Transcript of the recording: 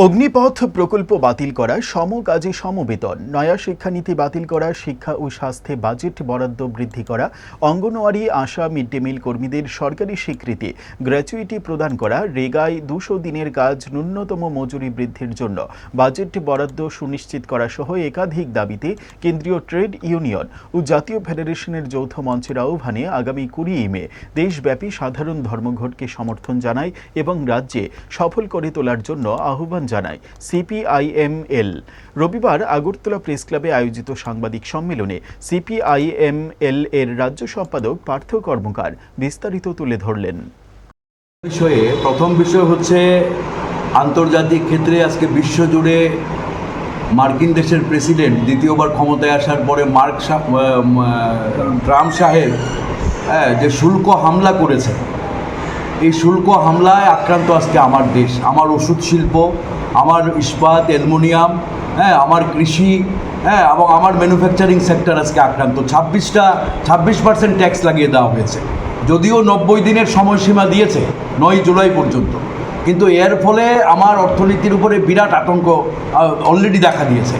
অগ্নিপথ প্রকল্প বাতিল করা, সমকাজে সমবেতন, নয়া শিক্ষানীতি বাতিল করা, শিক্ষা ও স্বাস্থ্যে বাজেট বরাদ্দ বৃদ্ধি করা, অঙ্গনওয়াড়ি, আশা, মিড ডে মিল কর্মীদের সরকারি স্বীকৃতি, গ্র্যাচুইটি প্রদান করা, রেগায় ২০০ দিনের কাজ ন্যূনতম মজুরি বৃদ্ধির জন্য বাজেট বরাদ্দ সুনিশ্চিত করা সহ একাধিক দাবিতে কেন্দ্রীয় ট্রেড ইউনিয়ন ও জাতীয় ফেডারেশনের যৌথ মঞ্চের আহ্বানে আগামী ২০ মে দেশব্যাপী সাধারণ ধর্মঘটকে সমর্থন জানায় এবং রাজ্যে সফল করে তোলার জন্য আহ্বান জানায় সিপিআইএমএল। রবিবার আগরতলা প্রেস ক্লাবে আয়োজিত সাংবাদিক সম্মেলনে সিপিআইএমএল এর রাজ্য সম্পাদক পার্থ কর্মকার বিস্তারিত তুলে ধরলেন। প্রথম বিষয় হচ্ছে আন্তর্জাতিক ক্ষেত্রে আজকে বিশ্বজুড়ে মার্কিন দেশের প্রেসিডেন্ট দ্বিতীয়বার ক্ষমতায় আসার পরে ট্রাম্প সাহেব যে শুল্ক হামলা করেছে, এই শুল্ক হামলায় আক্রান্ত আজকে আমার দেশ, আমার ওষুধ শিল্প, আমার ইস্পাত, অ্যালুমিনিয়াম, আমার কৃষি, এবং আমার ম্যানুফ্যাকচারিং সেক্টর আজকে আক্রান্ত। 26% ট্যাক্স লাগিয়ে দেওয়া হয়েছে, যদিও 90 দিনের সময়সীমা দিয়েছে 9 জুলাই পর্যন্ত, কিন্তু এর ফলে আমার অর্থনীতির উপরে বিরাট আতঙ্ক অলরেডি দেখা দিয়েছে।